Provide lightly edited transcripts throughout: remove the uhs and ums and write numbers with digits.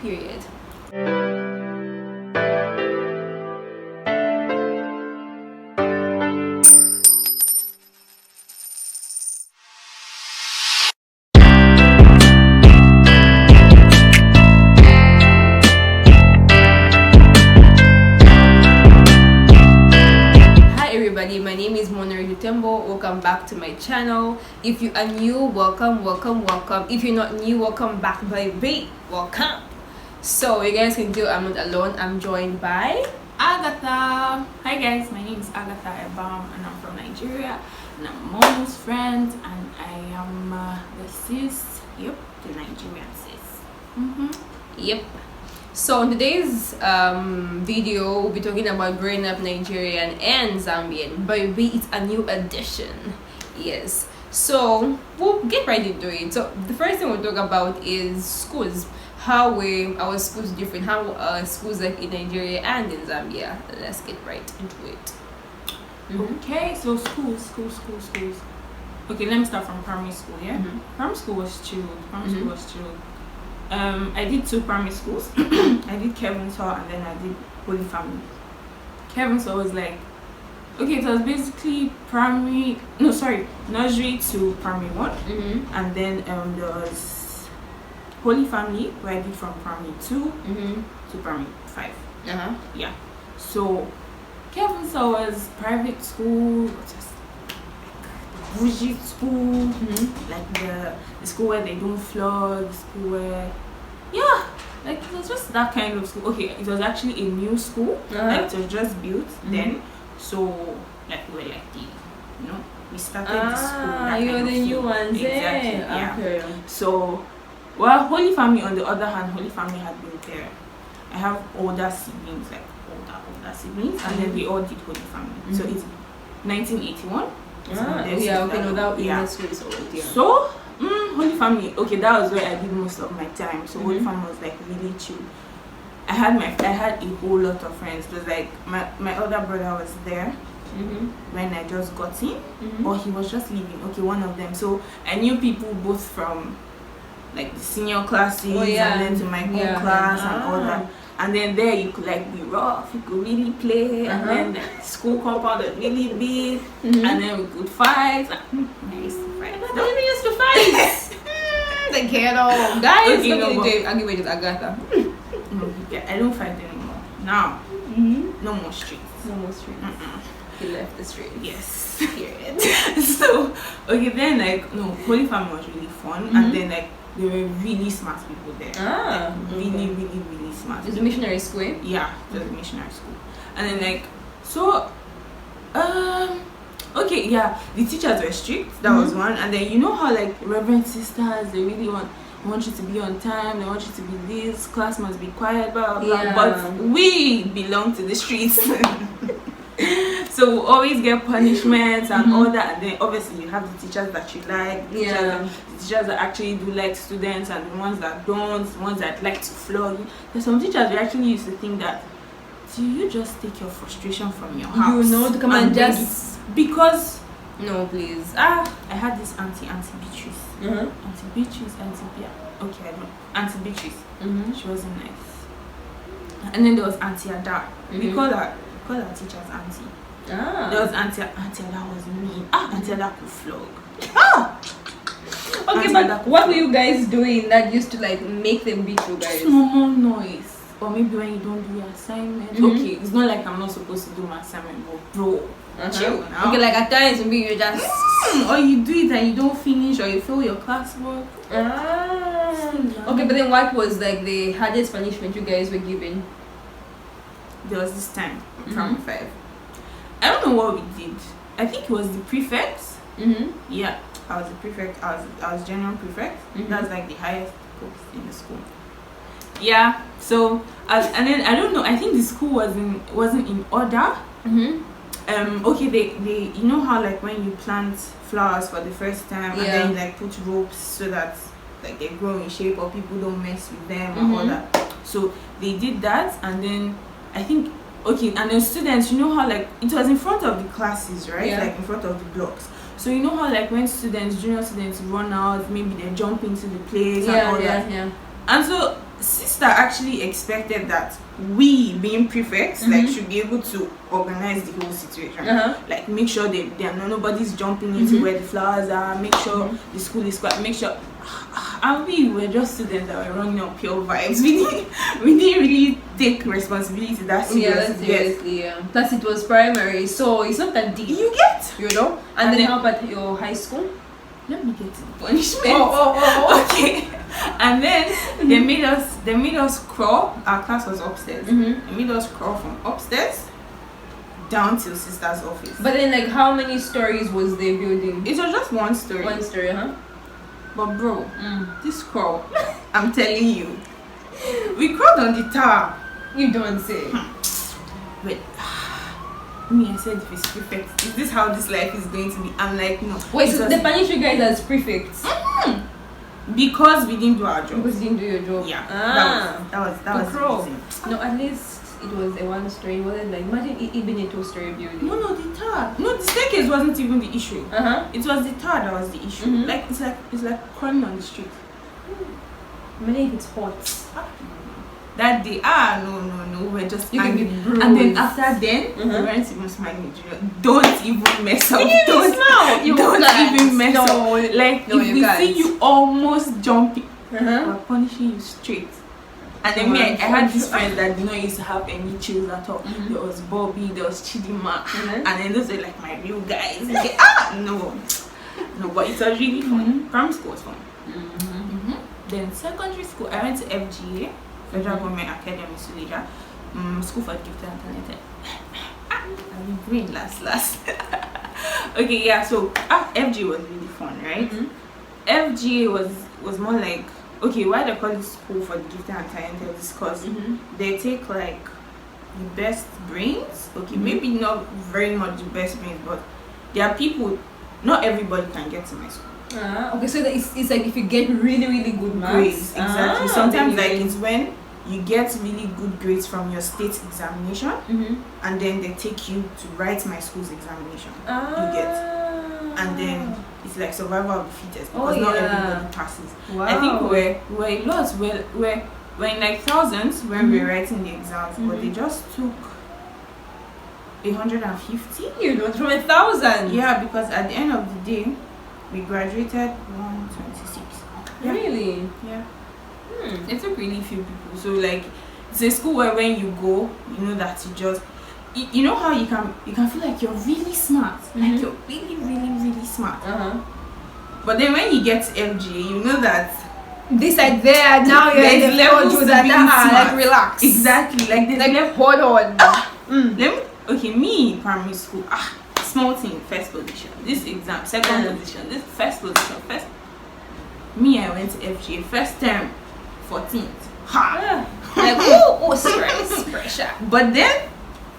period. My name is MOONO tatenda. Welcome back to my channel. If you are new, welcome. If you're not new, welcome back, baby. Welcome. So you guys can do I'm not alone. I'm joined by Agatha. Hi guys, my name is Agatha Ebam and I'm from Nigeria and I'm Momo's friend and I am the sis. Yep, the Nigerian sis. Yep. So in today's video, we'll be talking about growing up Nigerian and Zambian. Baby, it's a new edition. Yes. So we'll get right into it. So the first thing we'll talk about is schools. How our schools different? How schools like in Nigeria and in Zambia? Let's get right into it. Okay, so schools. Okay, let me start from primary school. Yeah, primary school was chilled. I did 2 primary schools. I did Kevin's Hall and then I did Holy Family. Kevin's Hall was like, okay, it was basically nursery to primary 1, and then there was Holy Family where I did from primary 2 to primary 5. Yeah. So Kevin's Hall was private school, just bougie school, like the school where they don't flog, the school where like it was just that kind of school. Okay, it was actually a new school, like it was just built then, so like we were like we started the school, you were the new ones. Exactly. Yeah. Okay. So Holy Family on the other hand, Holy Family had been there. I have older siblings, like older siblings, and then we all did Holy Family. So it's 1981. So Holy Family, okay, that was where I did most of my time. So Holy Family was like really chill. I had a whole lot of friends. It was like my older brother was there when I just got in, or he was just leaving. Okay, one of them. So I knew people both from like the senior classes and then to my own class and all that. And then there you could like be rough, you could really play, and then the school compound was really big, and then we could fight. I used to fight. We used to fight. The ghetto guys. Okay, I'll give it to Agatha. I don't fight anymore now. No more streets. No more streets. He left the streets. Yes. Period. So okay, then like Holy Family was really fun, and then like there were really smart people there. Really smart. It's a missionary school. Yeah, it was a missionary school, and then like okay, yeah, the teachers were strict. That was one, and then you know how like Reverend sisters, they really want you to be on time. They want you to be this. Class must be quiet, blah blah blah. But we belong to the streets. So we always get punishments and all that, and then obviously you have the teachers that you like, the teachers that actually do like students, and the ones that don't, the ones that like to flog you. There's some teachers who actually used to think that, do you just take your frustration from your house? To come and just because no, please. I had this Auntie Beatrice. Auntie Beatrice, okay, I don't. Auntie Beatrice. She wasn't nice. And then there was Auntie Ada. We call her teacher's auntie. There was Auntie Ada was mean. Auntie Ada could flog. Okay, but what were you guys doing that used to like make them beat you guys? Normal noise. Or maybe when you don't do your assignment. Okay, it's not like I'm not supposed to do my assignment, but bro, chill now. Okay, like at times maybe you just or you do it and you don't finish, or you fail your classwork. Okay, but then what was like the hardest punishment you guys were given? There was this time from 5. I don't know what we did. I think it was the prefect. Yeah, I was the prefect. I was general prefect. That's like the highest post in the school. Yeah. So and then I don't know. I think the school wasn't in order. Okay, they you know how like when you plant flowers for the first time and then you like put ropes so that like they grow in shape or people don't mess with them and all that. So they did that, and then I think okay, and then students, you know how like it was in front of the classes, right? Like in front of the blocks. So you know how like when junior students run out, maybe they jump into the place and all that. And so sister actually expected that we being prefects like should be able to organize the whole situation, like make sure nobody's jumping into where the flowers are, make sure the school is quiet, make sure. And we were just students that were running on pure vibes. We didn't really take responsibility that seriously. Plus it was primary, so it's not that deep. You get, And then how about your high school? Let me get to the punishment. Okay. And then they made us crawl. Our class was upstairs. They made us crawl from upstairs down to sister's office. But then, like, how many stories was the building? It was just one story. One story, But bro, this crawl, I'm telling you, we crawled on the tower. You don't say. Wait. I said if it's prefect, is this how this life is going to be? I'm like, no. Wait, so they punish you guys as prefects? Because we didn't do our job. Because you didn't do your job. Yeah. That was the reason. No, at least it was a one story. It wasn't like, imagine it even a 2-story building. No, the tower. No, the staircase wasn't even the issue. It was the tower that was the issue. Like it's like crawling on the street. Maybe if it's hot. That day, no, we're just angry. And then after then, we weren't even smiling Nigeria. Don't even mess up. Don't even mess up. Like if we see you almost jumping, we're punishing you straight. And then I had this friend that did not used to have any chills at all. There was Bobby, there was Chidima, and then those were like my real guys. No, but it was really fun. Primary school was fun. Then secondary school, I went to FGA, Federal Government Academy, Suleja, School for the Gifted and Talented. I've been green last. Okay, yeah. So FGA was really fun, right? FGA was more like, okay, why they call it School for the Gifted and Talented is because they take like the best brains. Okay, maybe not very much the best brains, but there are people. Not everybody can get to my school. Okay, so it's like if you get really, really good marks. Grades, exactly. Sometimes like it's when you get really good grades from your state examination, and then they take you to write my school's examination. You get, and then it's like survival of the fittest because not everybody passes. Wow. I think we're a lot. We're in like thousands when we're writing the exams, but they just took 150. You know, from 1,000. Yeah, because at the end of the day, we graduated 126. Yeah. Really? Yeah. It took really few people. So like, it's a school where when you go, you know that you know how you can feel like you're really smart, like you're really, really, really smart. But then when you get to FGA, you know that this like there now you're in the level to that like relax. Exactly. Like hold on. Okay, me in primary school, small thing, first position. This exam, second position. This first position, first. Me, I went to FGA first term, 14th. Like stress, pressure. But then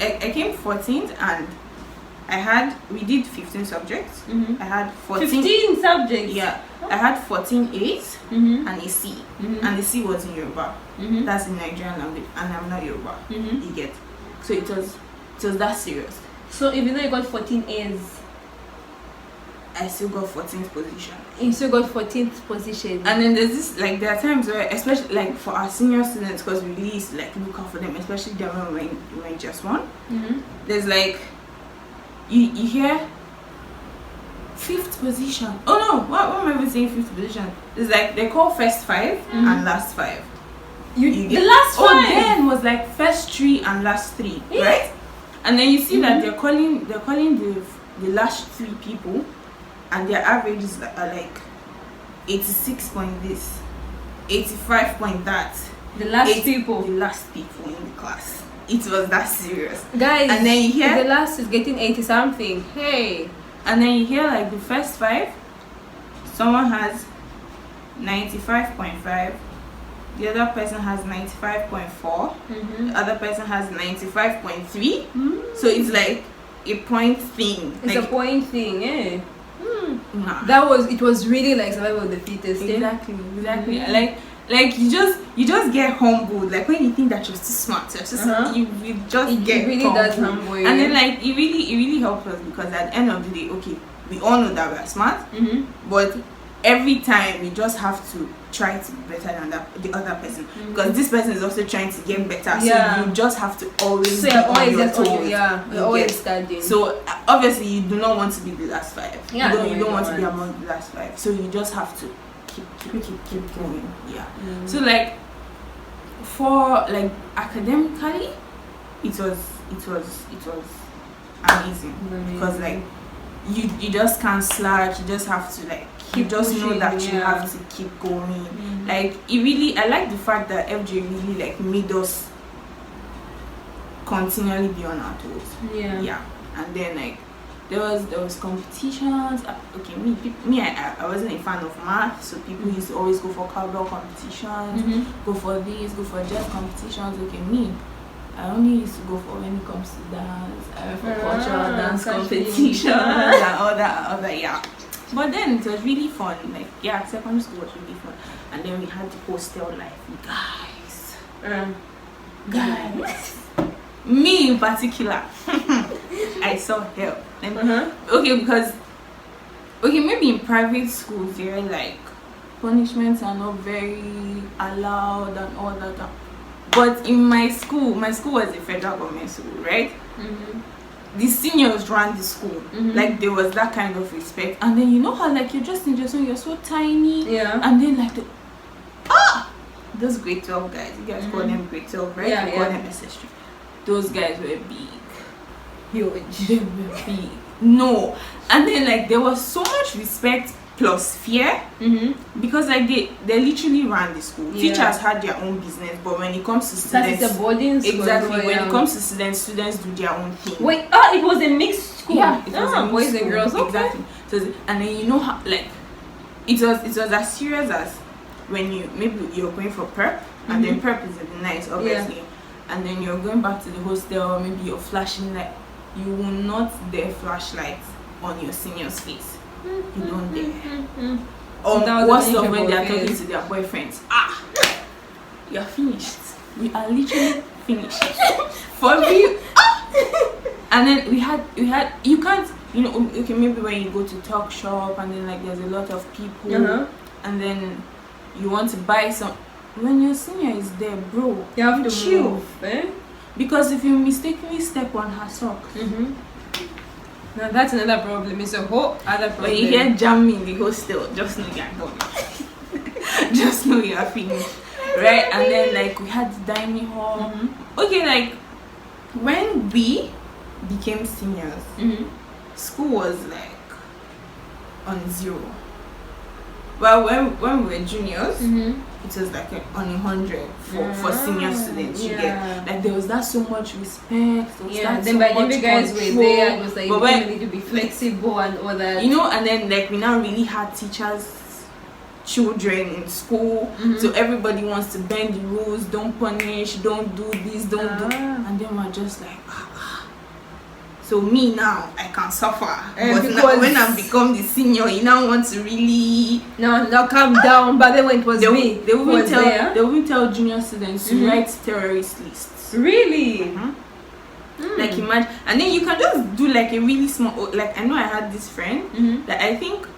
I came 14th and we did 15 subjects. I had 15 subjects. Yeah, I had 14 A's and a C, and the C was in Yoruba. That's in Nigerian language, and I'm not Yoruba. You get, so it was that serious. So even though you got 14 A's, I still got 14th position. You still got 14th position. And then there's this, like, there are times where, especially like for our senior students, because we really used to like look out for them, especially them when we just won. There's like, you hear 5th position. Oh no, what am I even saying 5th position? It's like they call first 5 and last 5. The last 5 then was like first 3 and last 3, right? And then you see that they're calling the last 3 people, and their averages are like 86 point this, 85 point that. The last people in the class. It was that serious, guys. And then you hear the last is getting 80 something. Hey. And then you hear like the first 5, someone has 95.5. The other person has 95.4. The other person has 95.3. So it's like a point thing. It's like, a point thing, yeah. Nah. It was really like survival of the fittest. Exactly. Like you just get humbled. Like when you think that you're too smart, you just get really humbled. Does humble you. And then like it really helps us because at the end of the day, okay, we all know that we're smart, but every time you just have to try to be better than the other person, because this person is also trying to get better. So you just have to always be on your toes. You're always studying. So obviously you do not want to be the last 5. Yeah, you don't want to be among the last 5. So you just have to keep going. Yeah. So like for like academically, it was amazing, because like you just can't slack. You just have to like you just know that you have to keep going. Like I like the fact that FJ really like made us continually be on our toes. Yeah. And then like there was competitions. Okay, I wasn't a fan of math, so people used to always go for cowbell competitions, go for this, go for jazz competitions. Okay, I only used to go for when it comes to dance. I went for cultural dance competitions and all that, yeah. But then it was really fun. Like, yeah, secondary school was really fun. And then we had the hostel life. Guys. Me in particular, I saw hell. Okay, maybe in private schools, they're like, punishments are not very allowed and all that. But in my school was a federal government school, right? The seniors ran the school. Like there was that kind of respect. And then you know how like you're just in Jason, you're so tiny. And then like those grade 12 guys, you guys call them grade 12, right? You call them SS3. Those guys were big. Huge. They were big. No. And then like there was so much respect plus fear, because like they literally ran the school. Teachers had their own business, but when it comes to students, that's a boarding school. Exactly. When it comes to students do their own thing. Wait, it was a mixed school. Yeah, it was a mixed boys school. and girls. Exactly. So, and then you know how like it was as serious as when maybe you're going for prep, and then prep is nice, obviously, and then you're going back to the hostel. Maybe you're flashing like you will not dare flashlights on your senior's face. You don't dare. Or what's up when they're talking to their boyfriends? You're finished. We are literally finished. For me. And then we had you can't, you know, okay, maybe when you go to talk shop and then like there's a lot of people and then you want to buy some. When your senior is there, bro, you have to chill. Move, because if you mistakenly step on her sock, now that's another problem. It's a whole other problem. When you hear jamming in the hostel, just know you're done. Just know you're finished, right? And then like we had the dining hall. Okay, like when we became seniors, school was like on 0. Well, when we were juniors, it was like on 100 for senior students. You get like there was that so much respect. Then by the way, guys were there. It was like you need to be flexible and all that. You know, and then like we now really had teachers, children in school, so everybody wants to bend the rules. Don't punish. Don't do this. Don't do. And then we're just like. So me now, I can suffer. But now, when I become the senior, you now want to really now calm down. But then when it was me, they won't tell junior students to write terrorist lists. Really? Like imagine, and then you can just do like a really small. Like I know I had this friend that I think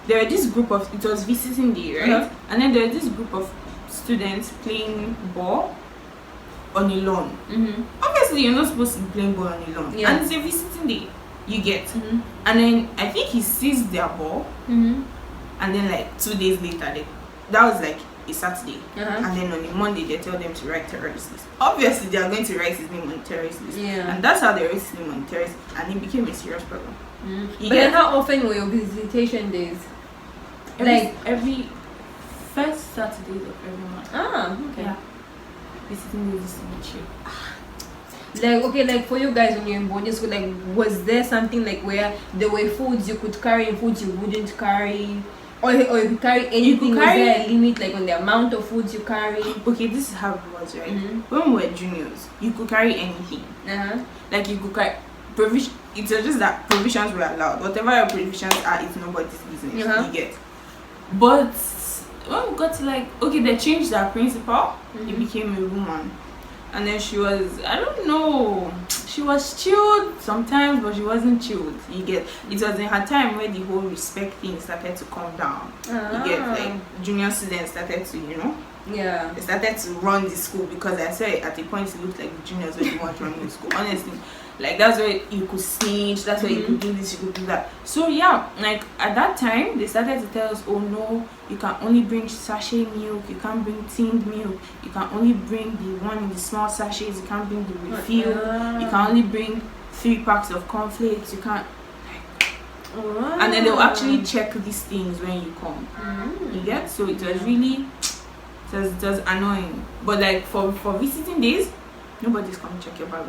there were this group of, it was visiting day, right? And then there was this group of students playing ball on a lawn. Obviously you're not supposed to be playing ball on a lawn, and it's a visiting day, you get. And then I think he seized their ball, and then like 2 days later, that was like a Saturday, and then on a Monday they tell them to write terrorist list. Obviously they are going to write his name on terrorist list, and that's how they wrote his name on terrorist, and it became a serious problem. But then how often were your visitation days? Every first Saturdays of every month. Okay. Yeah. Visiting days is to be chill. Like okay, like for you guys when you're in boarding school, like was there something like where there were foods you could carry and foods you wouldn't carry, or you could carry anything? Was there a limit like on the amount of foods you carry? Okay, this is how it was, right? When we were juniors, you could carry anything. Like you could carry provision. It's just that provisions were allowed. Whatever your provisions are, it's nobody's business. You get. But when we got to like, okay, they changed their principal. It became a woman, and then she was, I don't know, she was chilled sometimes, but she wasn't chilled. You get, it was in her time where the whole respect thing started to come down. You get, like junior students started to, you know, they started to run the school, because I said at a point it looked like the juniors were the ones running the school. Honestly, like that's where you could snitch, that's where you could do this, you could do that. So yeah, like at that time they started to tell us, oh no, you can only bring sachet milk, you can't bring tinned milk, you can only bring the one in the small sachets, you can't bring the refill, you can only bring 3 packs of cornflakes, you can't. And then they'll actually check these things when you come. You get? So it was really, it was annoying. But like for visiting days, nobody's come check your bag.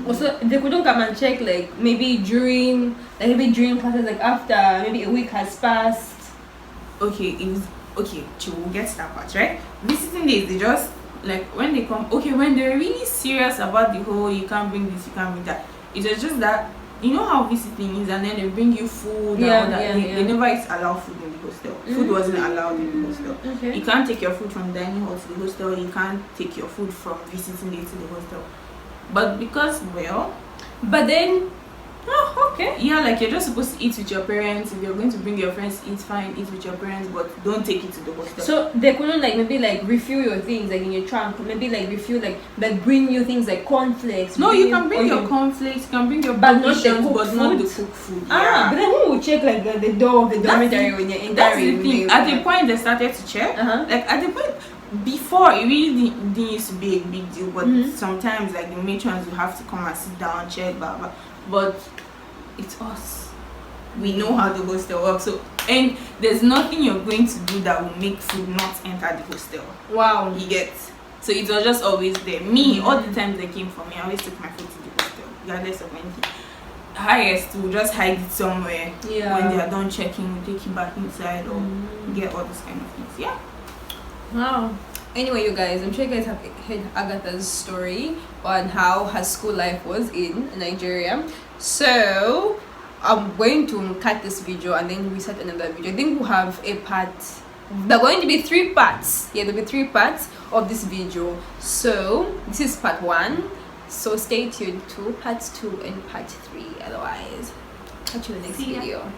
Also, they couldn't come and check like maybe during classes, like after maybe a week has passed. Okay, it was okay. We'll get to that part, right? Visiting days, they just like when they come. Okay, when they're really serious about the whole, you can't bring this, you can't bring that. It was just that, you know how visiting is, and then they bring you food. They never used to allow food in the hostel. Food wasn't allowed in the hostel. Okay. You can't take your food from dining hall to the hostel. You can't take your food from visiting day to the hostel. But because, but then, okay. Yeah, like you're just supposed to eat with your parents. If you're going to bring your friends, eat fine, eat with your parents, but don't take it to the hostel. So they couldn't like maybe like refill your things like in your trunk, maybe like refill like bring you things like cornflakes. No, you can bring your cornflakes, you can bring your provisions, but not the cooked food. But then who will check like the door of the dormitory when you're entering? That's the thing. At the point they started to check, like at the point before, it really didn't used to be a big deal, but sometimes like the matrons will have to come and sit down, check, blah blah. But it's us. We know how the hostel works. So, and there's nothing you're going to do that will make food not enter the hostel. Wow. You get? So it was just always there. Me, all the times they came for me, I always took my food to the hostel, regardless of anything. Highest, we'll just hide it somewhere. Yeah. When they are done checking, we take it back inside or get all those kind of things. Yeah. Wow. Anyway, you guys, I'm sure you guys have heard Agatha's story on how her school life was in Nigeria. So I'm going to cut this video and then we start another video. I think we'll have a part. There are going to be 3 parts. Yeah, there'll be 3 parts of this video. So this is part 1. So stay tuned to part 2 and part 3. Otherwise, catch you in the next video.